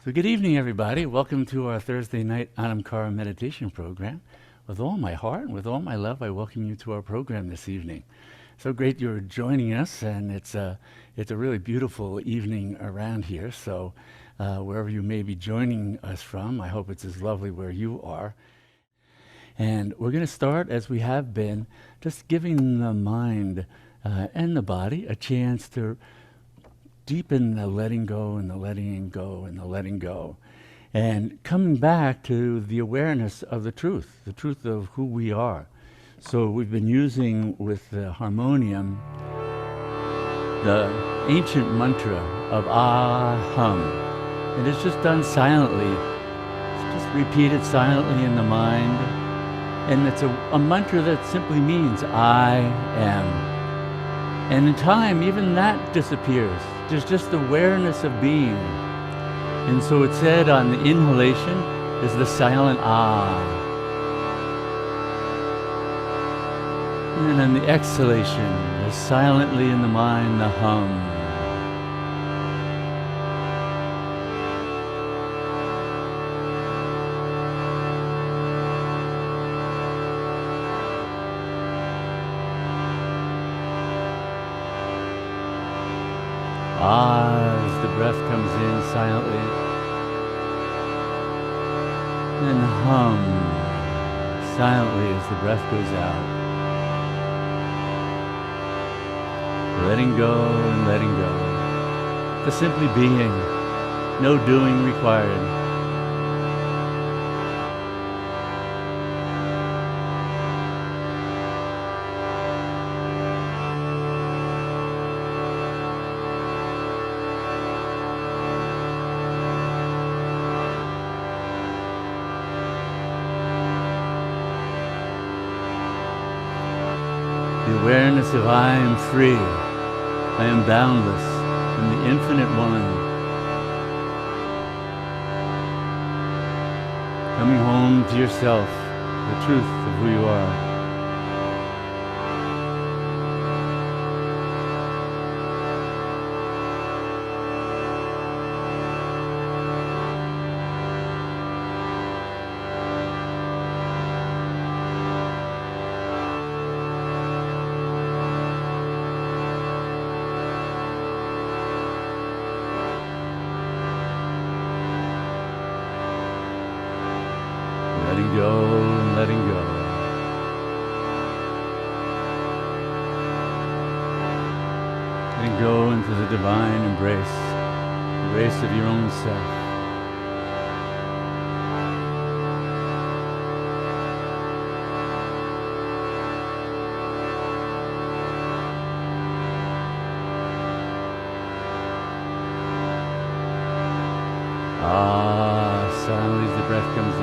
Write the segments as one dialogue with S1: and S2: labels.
S1: So good evening, everybody. Welcome to our Thursday night Anamkara meditation program. With all my heart and with all my love, I welcome you to our program this evening. So great you're joining us, and it's a really beautiful evening around here. So wherever you may be joining us from, I hope it's as lovely where you are. And we're going to start, as we have been, just giving the mind and the body a chance to deepen the letting go and the letting go and the letting go. And coming back to the awareness of the truth of who we are. So we've been using with the harmonium the ancient mantra of Aham. And it's just done silently. It's just repeated silently in the mind. And it's a mantra that simply means I am. And in time, even that disappears. There's just awareness of being. And so it's said on the inhalation is the silent ah. And then on the exhalation is silently in the mind the hum. Ah, as the breath comes in silently, and hum silently as the breath goes out. Letting go and letting go. Just simply being, no doing required. The awareness of I am free, I am boundless, I'm the infinite one. Coming home to yourself, the truth of who you are. Letting go and letting go. Letting go into the divine embrace of your own self. Ah, silently as the breath comes in.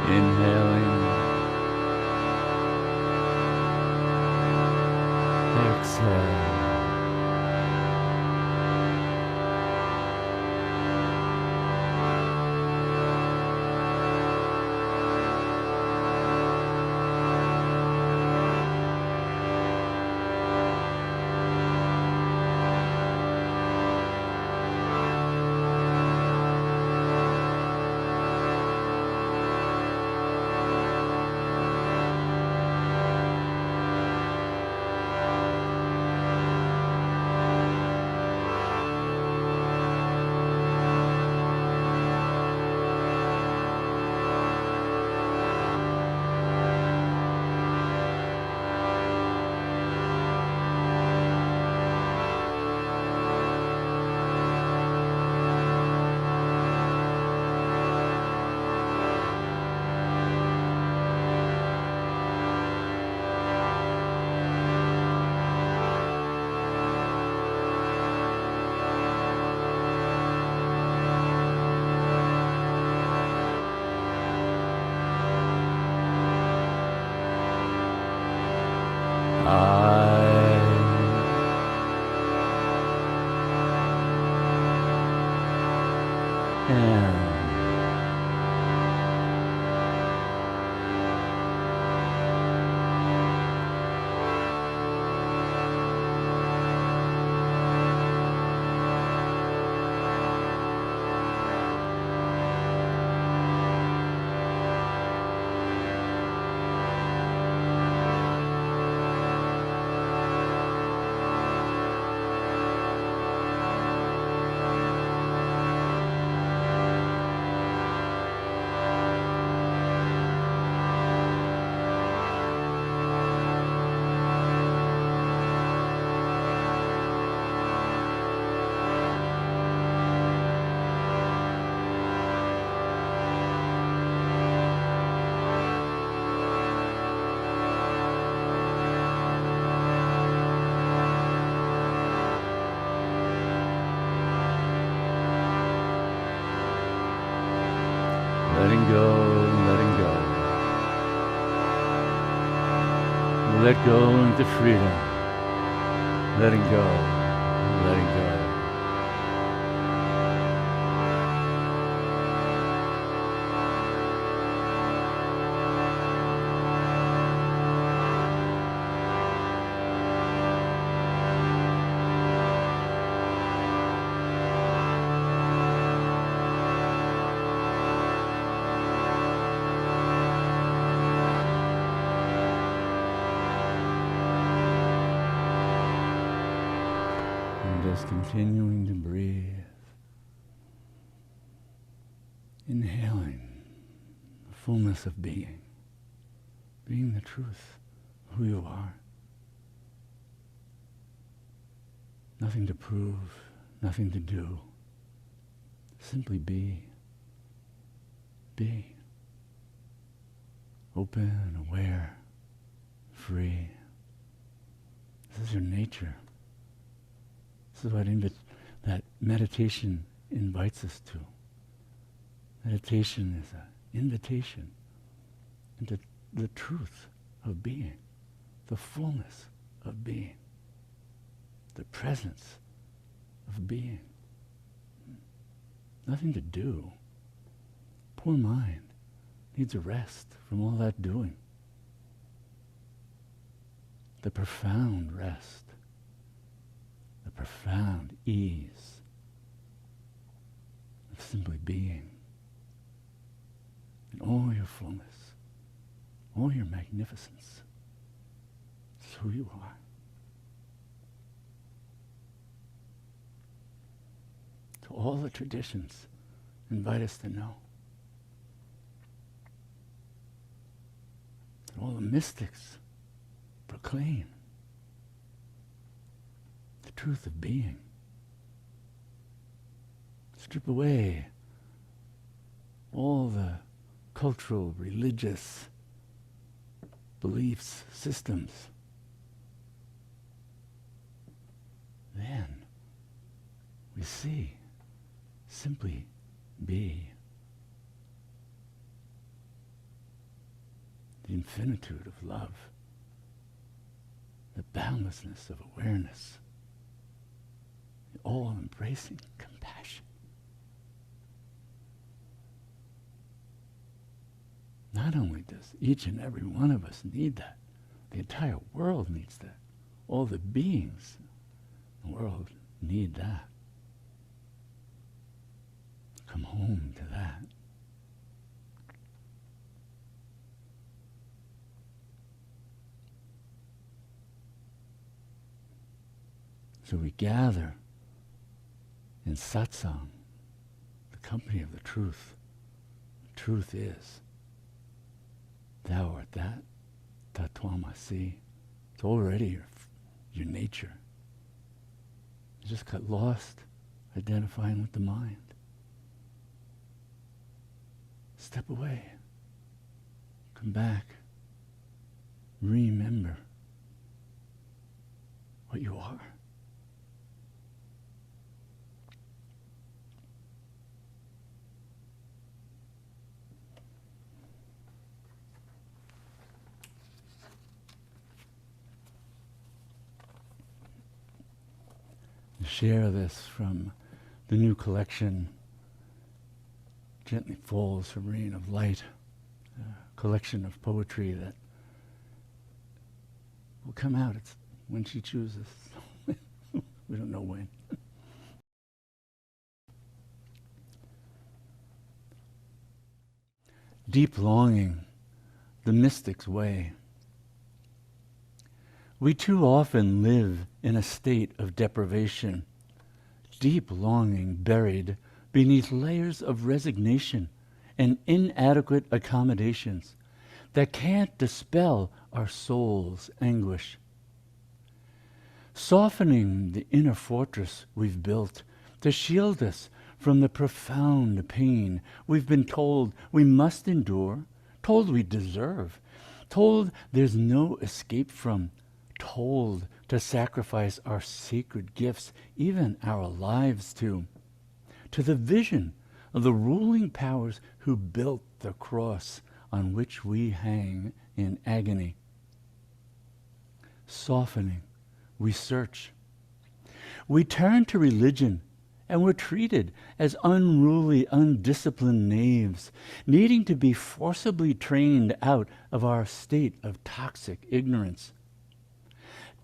S1: Inhaling, exhale. let go into freedom. Letting go, letting go. Just continuing to breathe, inhaling the fullness of being the truth, who you are. Nothing to prove, nothing to do, simply be. Be. Open, aware, free. This is your nature. This is what that meditation invites us to. Meditation is an invitation into the truth of being, the fullness of being, the presence of being. Nothing to do. Poor mind needs a rest from all that doing. The profound rest, the profound ease of simply being in all your fullness, all your magnificence. It's who you are. So all the traditions invite us to know. And all the mystics proclaim the truth of being. Strip away all the cultural, religious beliefs, systems. Then we see, simply be. The infinitude of love, the boundlessness of awareness, the all-embracing compassion. Not only does each and every one of us need that, the entire world needs that. All the beings in the world need that. Come home to that. So we gather in satsang, the company of the truth. The truth is, thou art that, tattvamasi. It's already your nature. You just got lost identifying with the mind. Step away. Come back. Remember what you are. Share this from the new collection, Gently Falls from Rain of Light, a collection of poetry that will come out. It's when she chooses. We don't know when. Deep longing, the mystic's way. We too often live in a state of deprivation, deep longing buried beneath layers of resignation and inadequate accommodations that can't dispel our soul's anguish. Softening the inner fortress we've built to shield us from the profound pain we've been told we must endure, told we deserve, told there's no escape from, told to sacrifice our sacred gifts, even our lives to the vision of the ruling powers who built the cross on which we hang in agony. softening, we search. We turn to religion, and we're treated as unruly, undisciplined knaves, needing to be forcibly trained out of our state of toxic ignorance.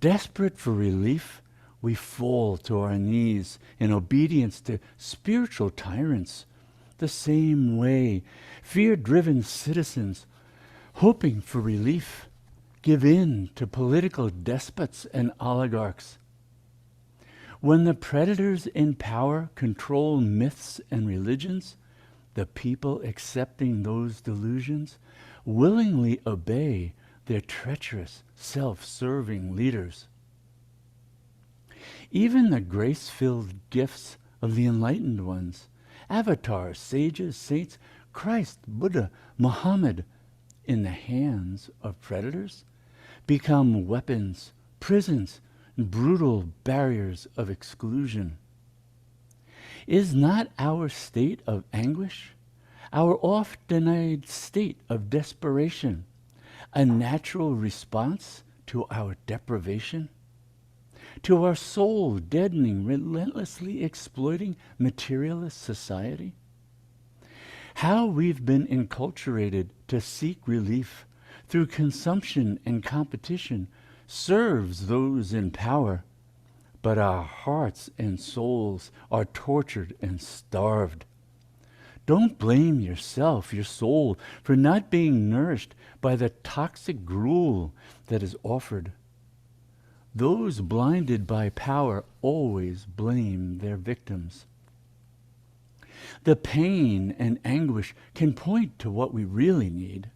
S1: Desperate for relief, we fall to our knees in obedience to spiritual tyrants. The same way, fear-driven citizens, hoping for relief, give in to political despots and oligarchs. When the predators in power control myths and religions, the people accepting those delusions willingly obey their treacherous, self-serving leaders. Even the grace-filled gifts of the enlightened ones, avatars, sages, saints, Christ, Buddha, Muhammad, in the hands of predators, become weapons, prisons, and brutal barriers of exclusion. Is not our state of anguish, our oft-denied state of desperation, a natural response to our deprivation? To our soul deadening, relentlessly exploiting materialist society? How we've been enculturated to seek relief through consumption and competition serves those in power, but our hearts and souls are tortured and starved. Don't blame yourself, your soul, for not being nourished by the toxic gruel that is offered. Those blinded by power always blame their victims. The pain and anguish can point to what we really need.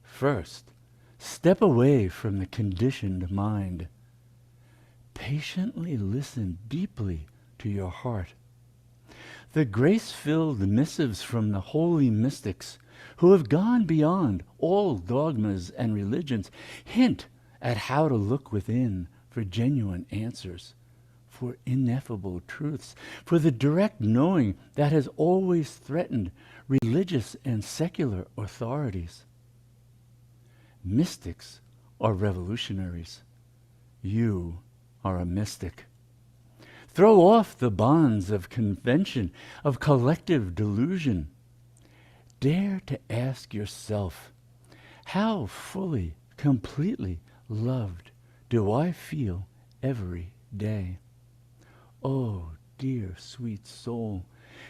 S1: First, step away from the conditioned mind. Patiently listen deeply to your heart. The grace-filled missives from the holy mystics who have gone beyond all dogmas and religions hint at how to look within for genuine answers, for ineffable truths, for the direct knowing that has always threatened religious and secular authorities. Mystics are revolutionaries. You are a mystic. Throw off the bonds of convention, of collective delusion. Dare to ask yourself, how fully, completely loved do I feel every day? Oh, dear, sweet soul,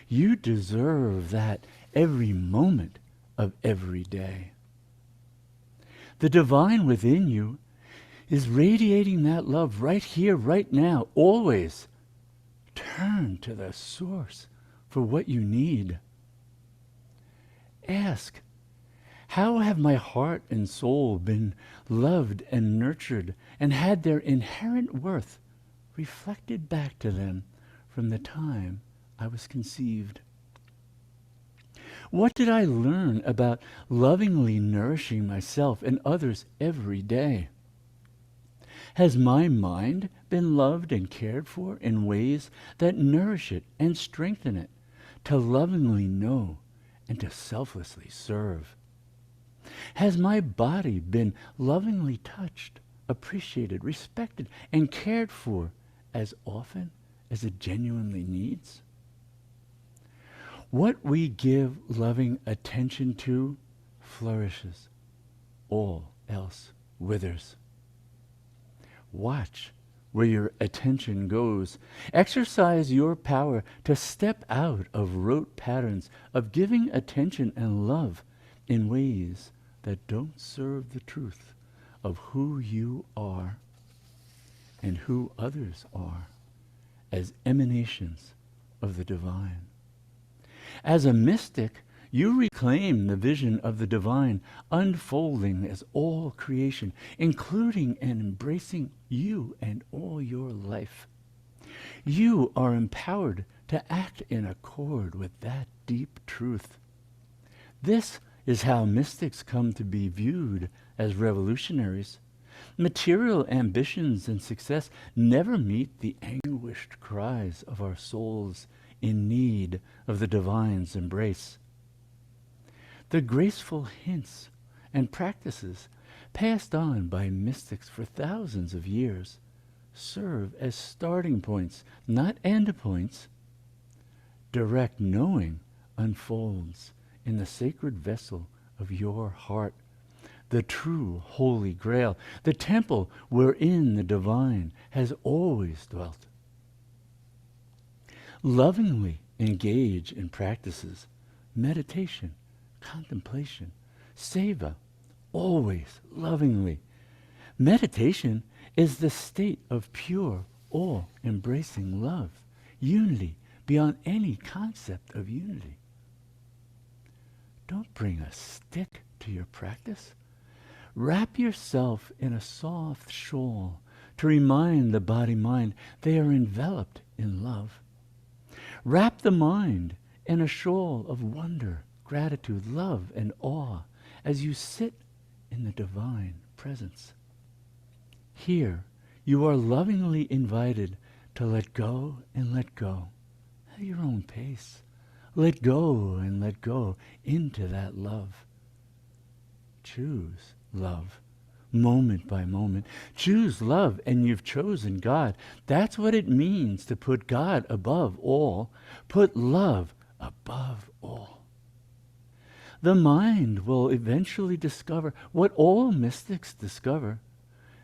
S1: you deserve that every moment of every day. The divine within you is radiating that love right here, right now, always. Turn to the source for what you need. Ask, how have my heart and soul been loved and nurtured and had their inherent worth reflected back to them from the time I was conceived? What did I learn about lovingly nourishing myself and others every day? Has my mind been loved and cared for in ways that nourish it and strengthen it to lovingly know and to selflessly serve? Has my body been lovingly touched, appreciated, respected, and cared for as often as it genuinely needs? What we give loving attention to flourishes. All else withers. Watch where your attention goes. Exercise your power to step out of rote patterns of giving attention and love in ways that don't serve the truth of who you are and who others are as emanations of the divine. As a mystic, you reclaim the vision of the divine unfolding as all creation, including and embracing you and all your life. You are empowered to act in accord with that deep truth. This is how mystics come to be viewed as revolutionaries. Material ambitions and success never meet the anguished cries of our souls in need of the divine's embrace. The graceful hints and practices passed on by mystics for thousands of years, serve as starting points, not end points. Direct knowing unfolds in the sacred vessel of your heart, the true holy grail, the temple wherein the divine has always dwelt. Lovingly engage in practices, meditation, contemplation, seva, always lovingly. Meditation is the state of pure, all-embracing love, unity beyond any concept of unity. Don't bring a stick to your practice. Wrap yourself in a soft shawl to remind the body-mind they are enveloped in love. Wrap the mind in a shawl of wonder, gratitude, love, and awe as you sit in the divine presence. Here, you are lovingly invited to let go and let go at your own pace. Let go and let go into that love. Choose love, moment by moment. Choose love, and you've chosen God. That's what it means to put God above all. Put love above all. The mind will eventually discover what all mystics discover,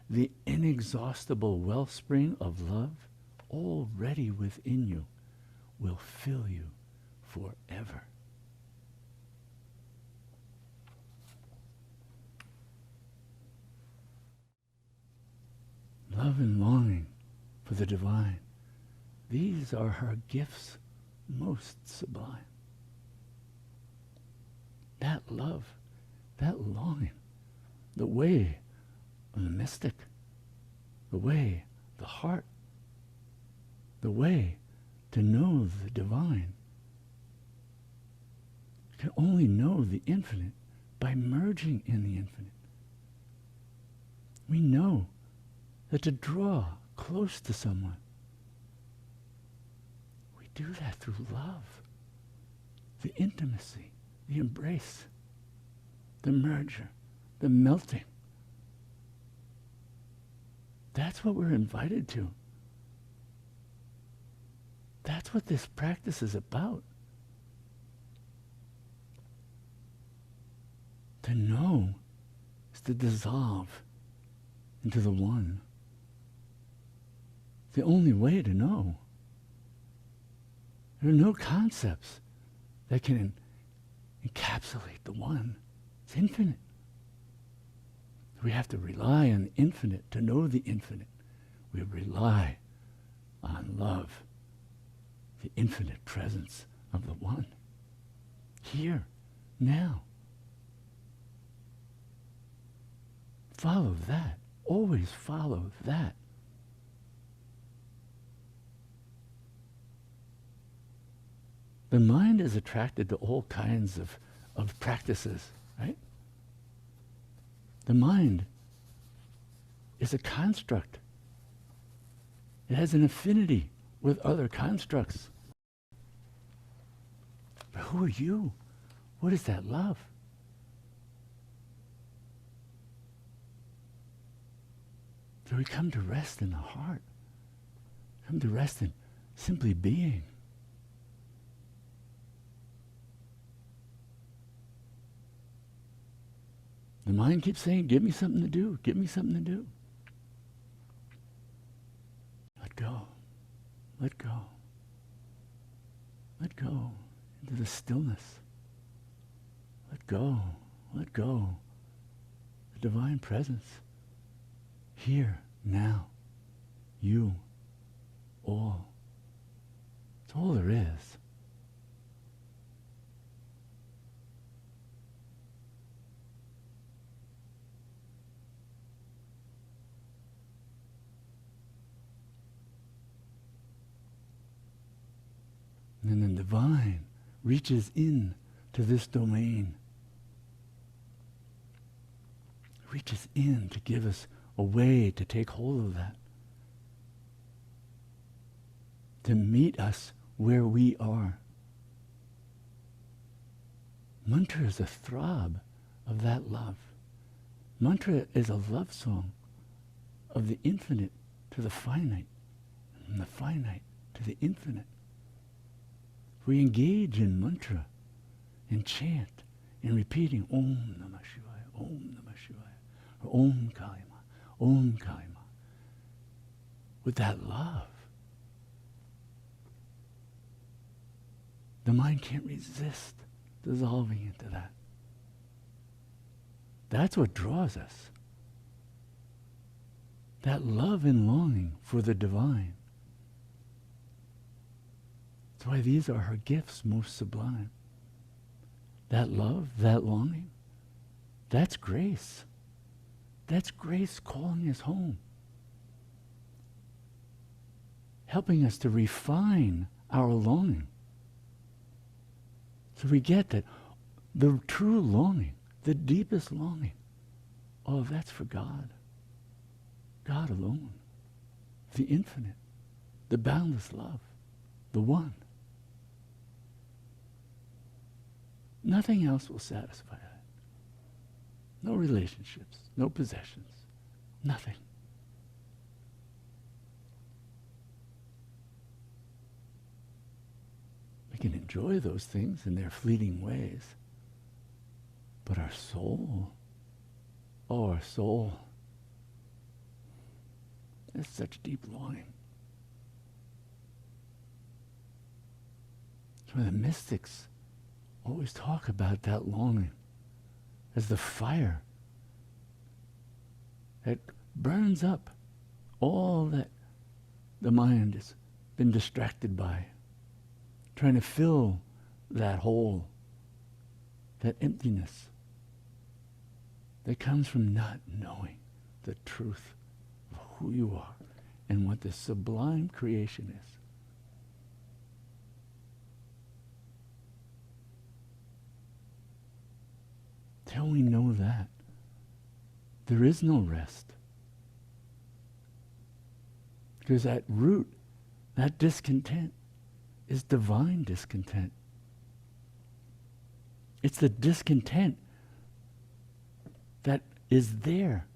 S1: the inexhaustible wellspring of love already within you will fill you forever. Love and longing for the divine, these are her gifts most sublime. That love, that longing, the way of the mystic, the way of the heart, the way to know the divine. You can only know the infinite by merging in the infinite. We know that to draw close to someone, we do that through love, the intimacy, the embrace, the merger, the melting. That's what we're invited to. That's what this practice is about. To know is to dissolve into the one. The only way to know. There are no concepts that can encapsulate the one. It's infinite. We have to rely on the infinite to know the infinite. We rely on love, the infinite presence of the one. Here, now. Follow that. Always follow that. The mind is attracted to all kinds of practices, right? The mind is a construct. It has an affinity with other constructs. But who are you? What is that love? So we come to rest in the heart. Come to rest in simply being. The mind keeps saying, give me something to do, give me something to do. Let go, let go, let go into the stillness. Let go, the divine presence. Here, now, you, all. It's all there is. And then the divine reaches in to this domain. Reaches in to give us a way to take hold of that. To meet us where we are. Mantra is a throb of that love. Mantra is a love song of the infinite to the finite, and the finite to the infinite. We engage in mantra, in chant, in repeating Om Namah Shivaya, Om Namah Shivaya, or Om Kalima, Om Kalima, with that love. The mind can't resist dissolving into that. That's what draws us. That love and longing for the divine. That's why these are her gifts most sublime. That love, that longing, that's grace. That's grace calling us home. Helping us to refine our longing. So we get that the true longing, the deepest longing, all of that's for God. God alone. The infinite. The boundless love. The one. Nothing else will satisfy that. No relationships. No possessions. Nothing. We can enjoy those things in their fleeting ways. But our soul, oh, our soul, there's such deep longing. So the mystics always talk about that longing as the fire that burns up all that the mind has been distracted by, trying to fill that hole, that emptiness that comes from not knowing the truth of who you are and what the sublime creation is. Till we know that, there is no rest. Because that root, that discontent, is divine discontent. It's the discontent that is there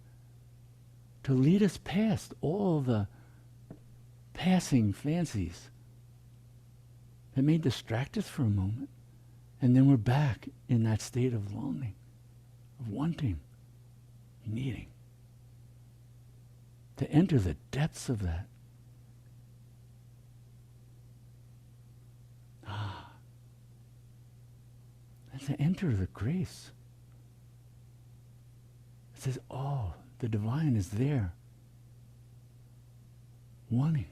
S1: to lead us past all the passing fancies that may distract us for a moment, and then we're back in that state of longing, of wanting, needing. To enter the depths of that. And to enter the grace. It says, oh, the divine is there, wanting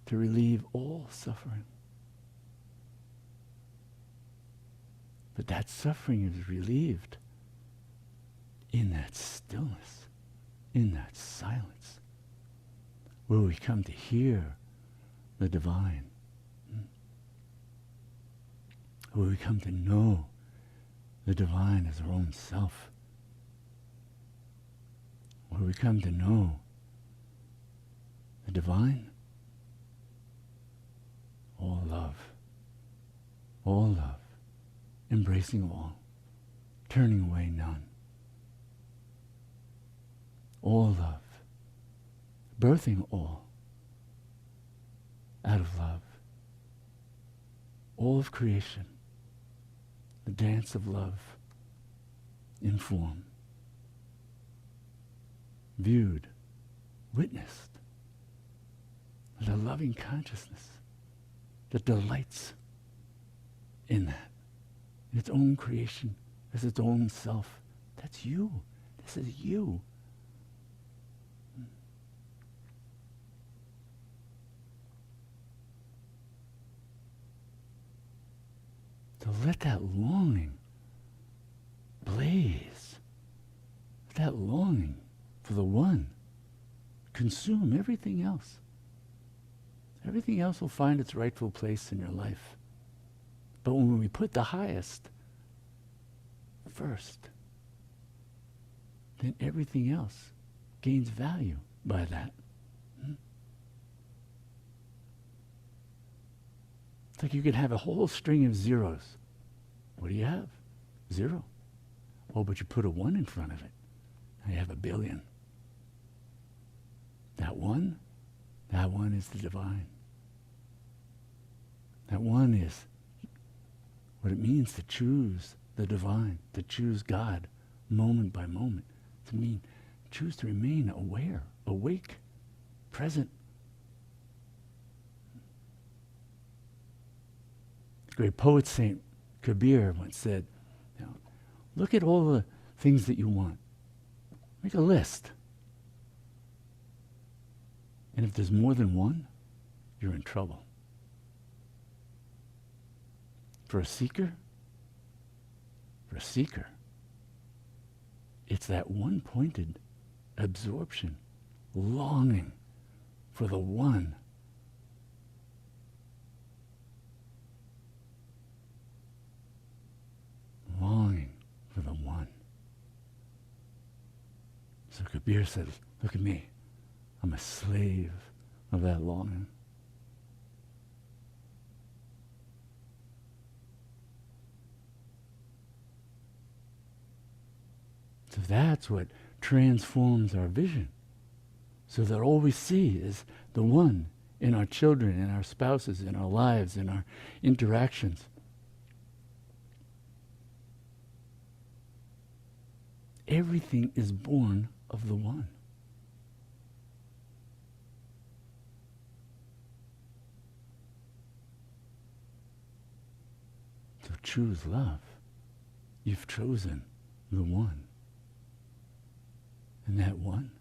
S1: to relieve all suffering. But that suffering is relieved in that stillness, in that silence, where we come to hear the divine, where we come to know the divine as our own self, where we come to know the divine, all love, embracing all, turning away none. All love, birthing all out of love. All of creation, the dance of love in form, viewed, witnessed, with a loving consciousness that delights in that, in its own creation, as its own self. That's you. This is you. To let that longing blaze, that longing for the one consume everything else. Everything else will find its rightful place in your life. But when we put the highest first, then everything else gains value by that. It's like you could have a whole string of zeros. What do you have? Zero. Oh, but you put a 1 in front of it. I have 1 billion. That one is the divine. That one is what it means to choose the divine, to choose God moment by moment, choose to remain aware, awake, present. The great poet Saint Kabir once said, look at all the things that you want. Make a list. And if there's more than one, you're in trouble. For a seeker, it's that one-pointed absorption, longing for the one. Longing for the one. So Kabir says, look at me. I'm a slave of that longing. So that's what transforms our vision. So that all we see is the one in our children, in our spouses, in our lives, in our interactions. Everything is born of the one. So choose love. You've chosen the one. And that one,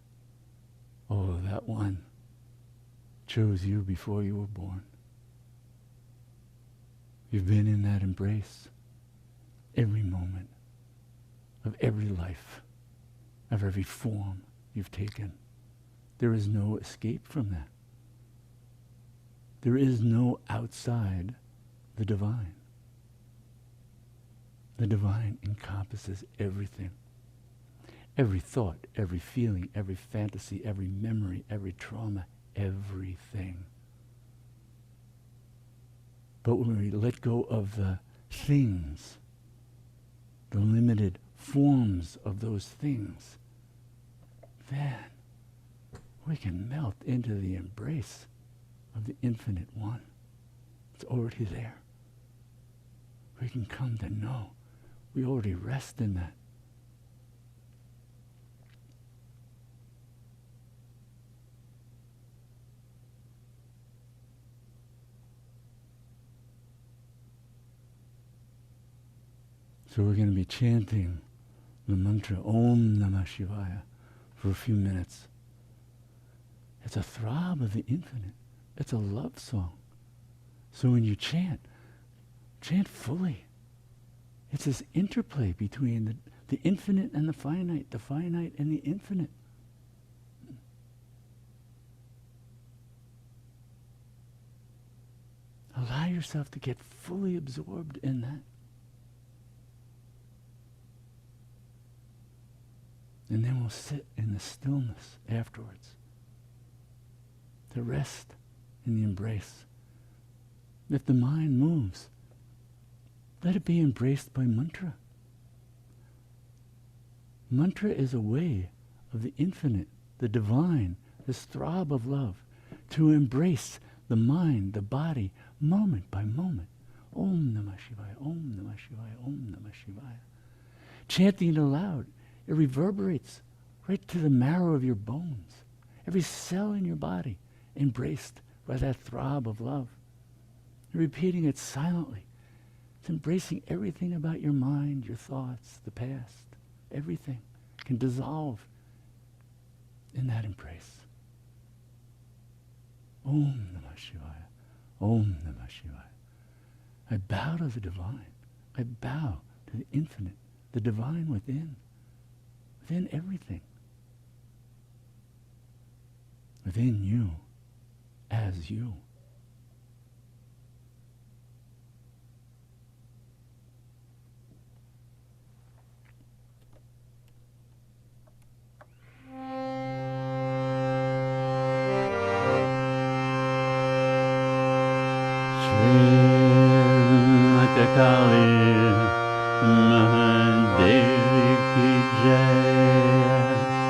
S1: that one chose you before you were born. You've been in that embrace every moment of every life, of every form you've taken. There is no escape from that. There is no outside the divine. The divine encompasses everything. Every thought, every feeling, every fantasy, every memory, every trauma, everything. But when we let go of the things, the limited forms of those things, then we can melt into the embrace of the infinite one. It's already there. We can come to know. We already rest in that. So we're going to be chanting the mantra Om Namah Shivaya for a few minutes. It's a throb of the infinite. It's a love song. So when you chant fully. It's this interplay between the infinite and the finite and the infinite. Allow yourself to get fully absorbed in that. And then we'll sit in the stillness afterwards. To rest in the embrace. If the mind moves, let it be embraced by mantra. Mantra is a way of the infinite, the divine, this throb of love, to embrace the mind, the body, moment by moment. Om Namah Shivaya, Om Namah Shivaya, Om Namah Shivaya. Chanting it aloud, it reverberates right to the marrow of your bones. Every cell in your body embraced by that throb of love. You're repeating it silently. It's embracing everything about your mind, your thoughts, the past. Everything can dissolve in that embrace. Om Namah Shivaya. Om Namah Shivaya. I bow to the divine. I bow to the infinite, the divine within everything. Within you, as you. Kali Mahadevi ki jai.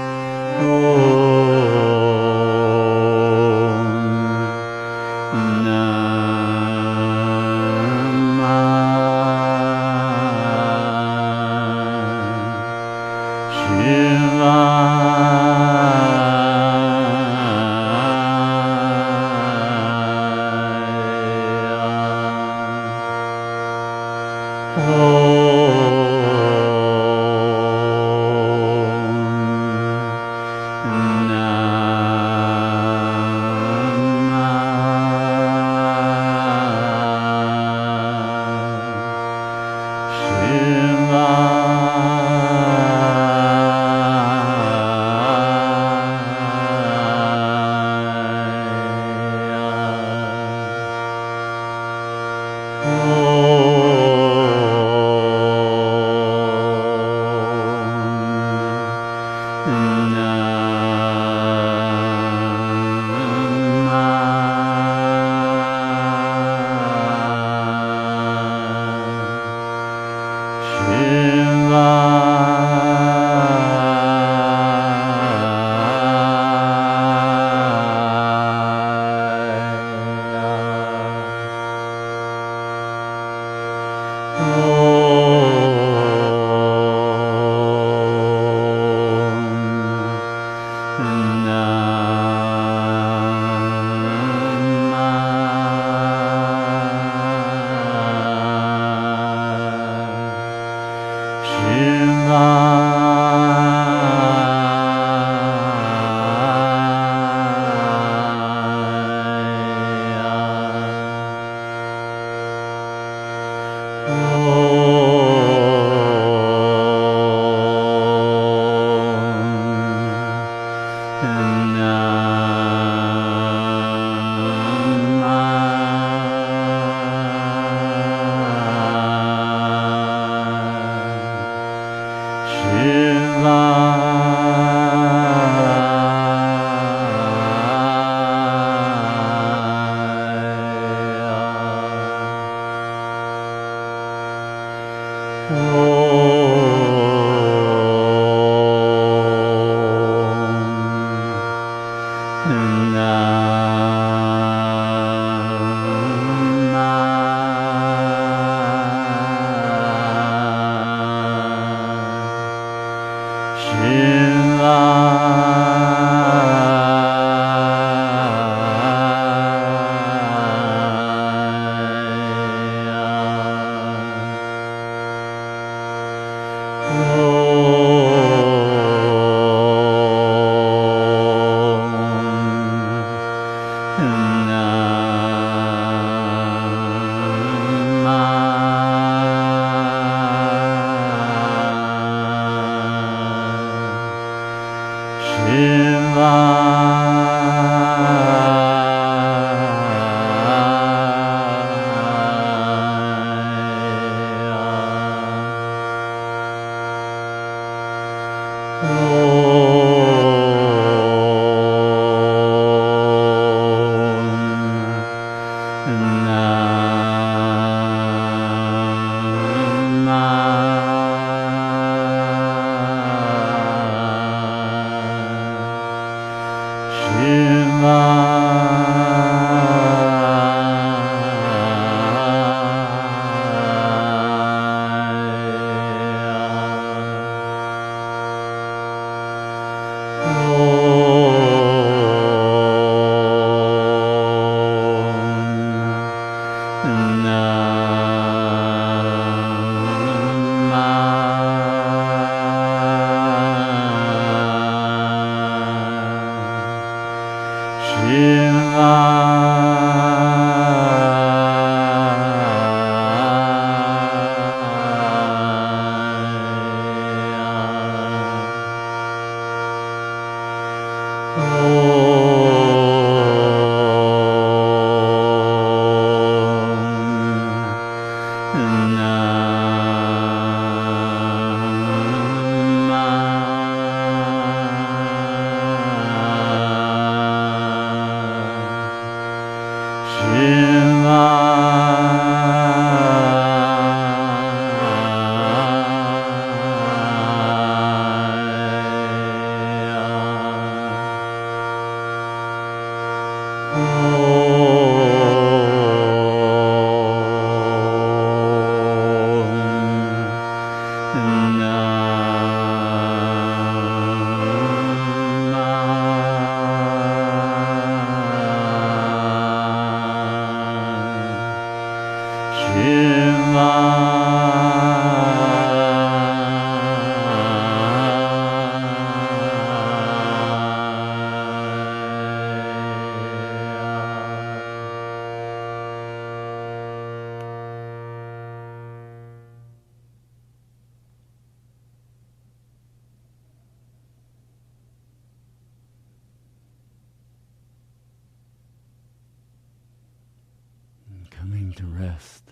S1: to rest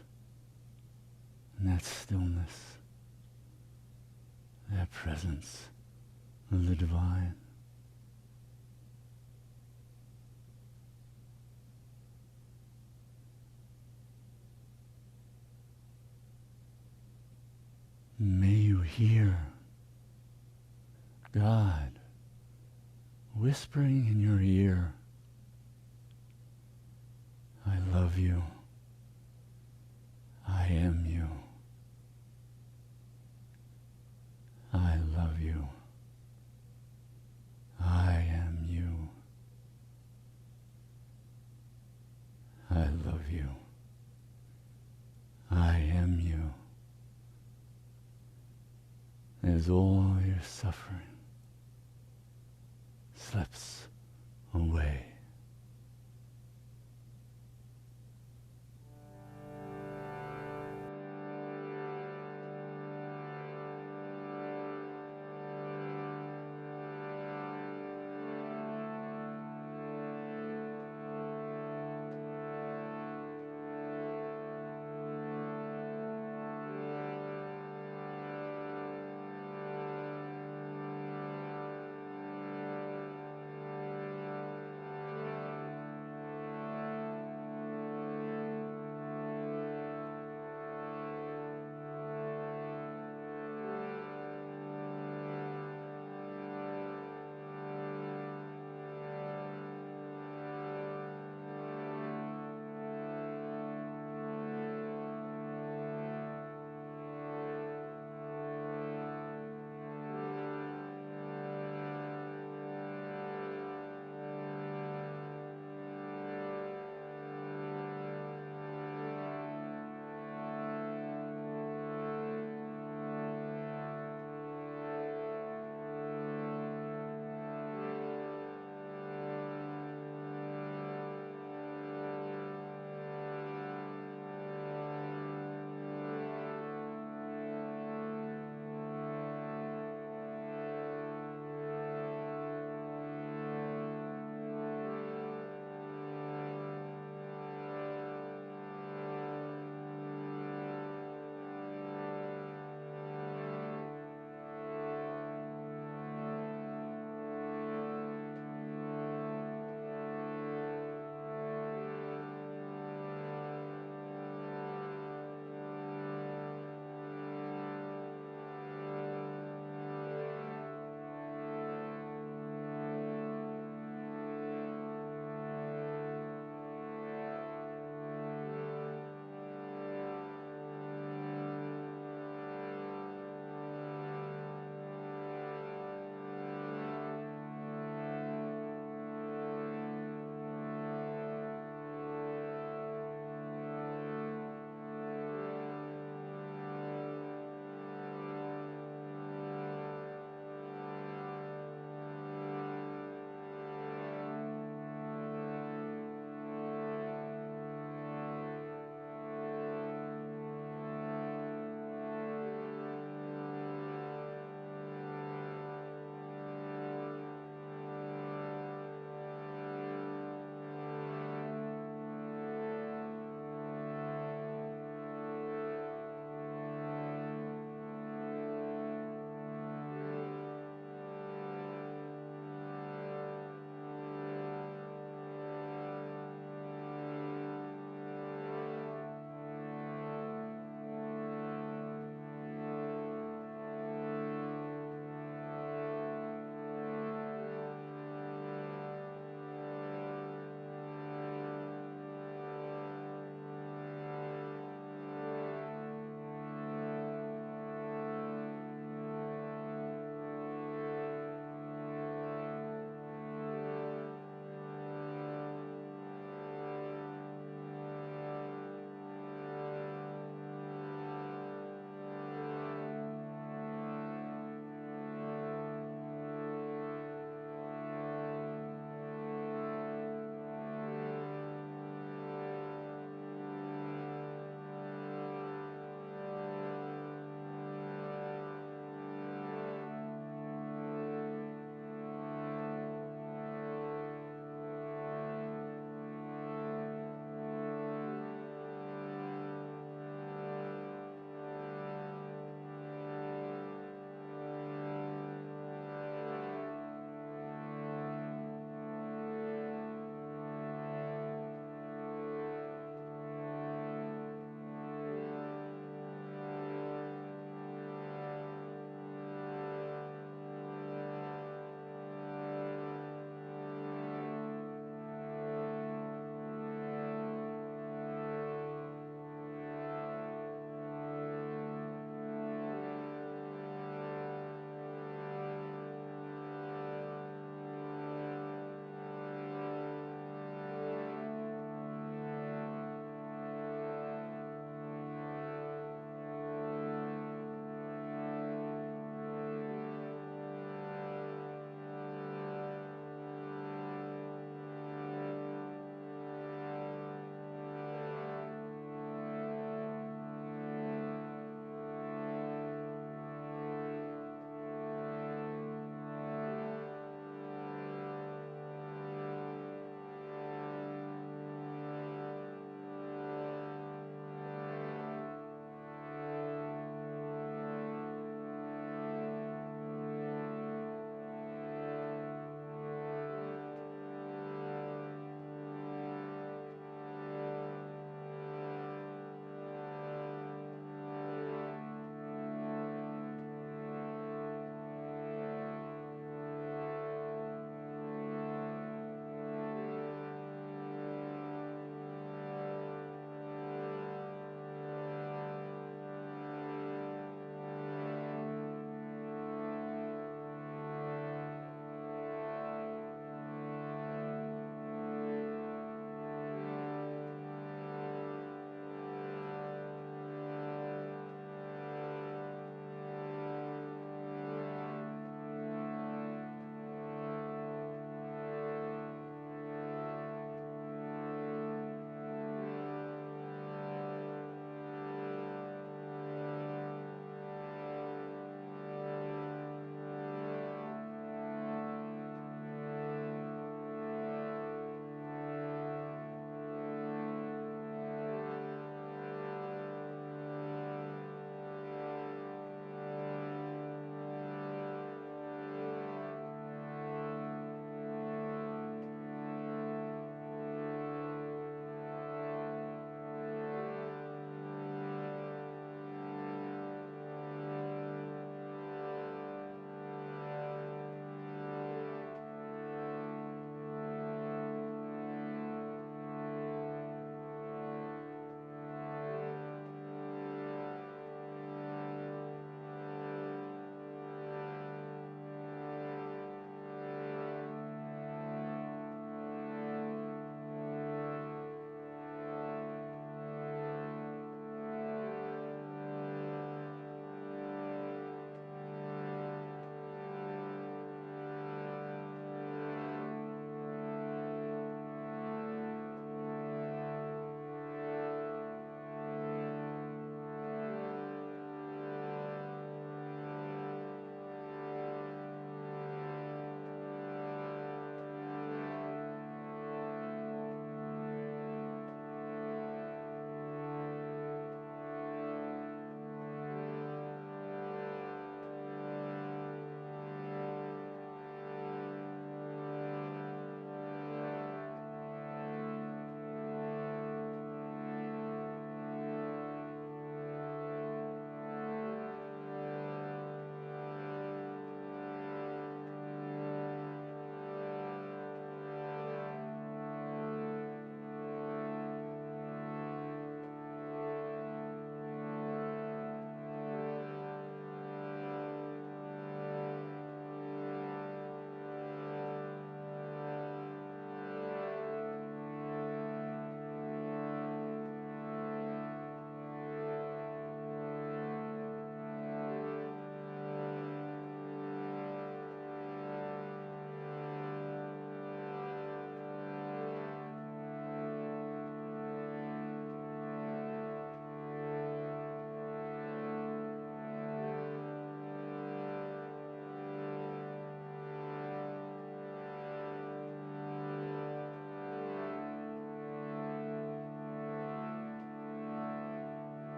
S1: in that stillness, that presence of the divine. May you hear God whispering in your ear, I love you. I am you. I love you. I am you. I love you. I am you. As all your suffering slips away.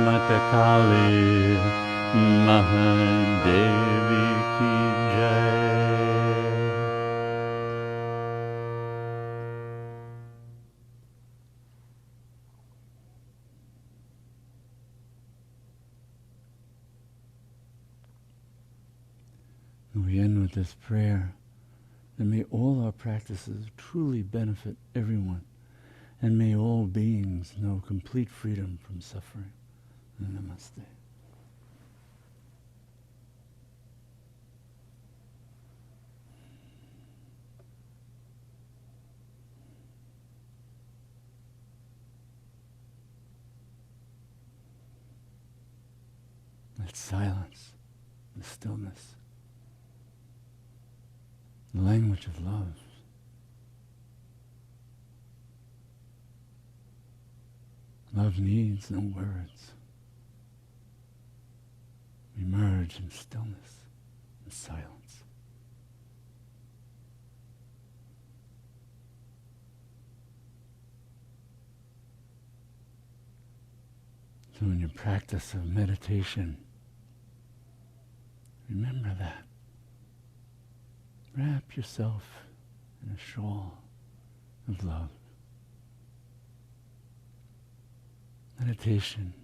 S1: Matakali Mahadevi ki jai. We end with this prayer that may all our practices truly benefit everyone, and may all beings know complete freedom from suffering. Namaste. That silence, the stillness, the language of love. Love needs no words. We merge in stillness and silence. So in your practice of meditation, remember that. Wrap yourself in a shawl of love. Meditation,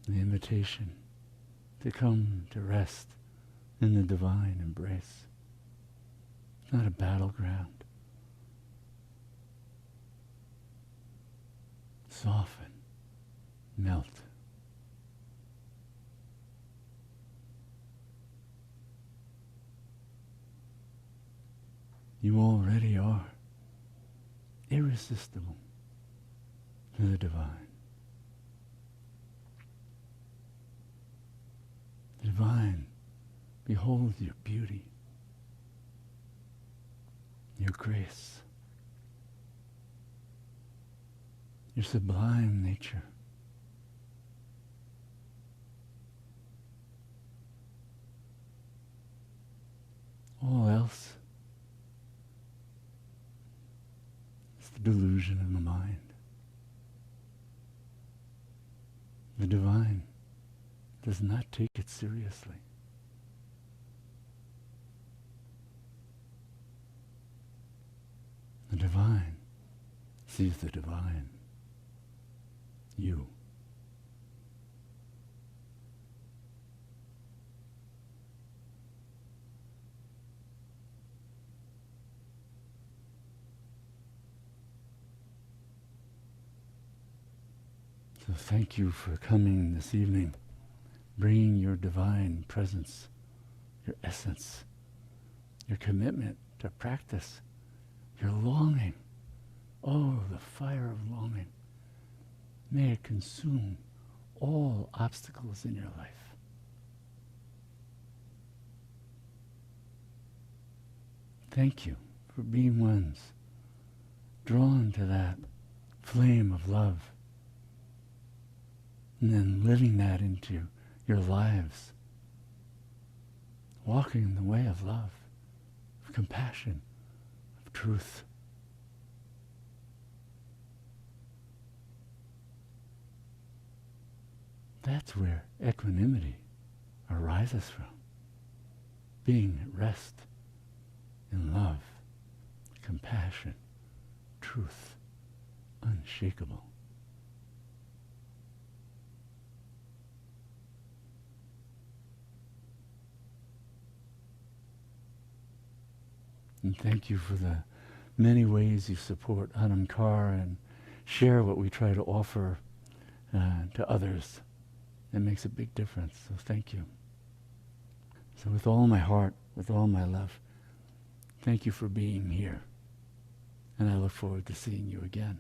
S1: the invitation to come to rest in the divine embrace. It's not a battleground. Soften, melt. You already are irresistible to the divine. The divine beholds your beauty, your grace, your sublime nature. All else is the delusion of the mind. The divine does not take it seriously. The divine sees the divine, you. So thank you for coming this evening, bringing your divine presence, your essence, your commitment to practice, your longing. Oh, the fire of longing. May it consume all obstacles in your life. Thank you for being ones drawn to that flame of love, and then living that into your lives, walking in the way of love, of compassion, of truth. That's where equanimity arises from. Being at rest in love, compassion, truth, unshakable. And thank you for the many ways you support Anamkar and share what we try to offer to others. It makes a big difference, so thank you. So with all my heart, with all my love, thank you for being here. And I look forward to seeing you again.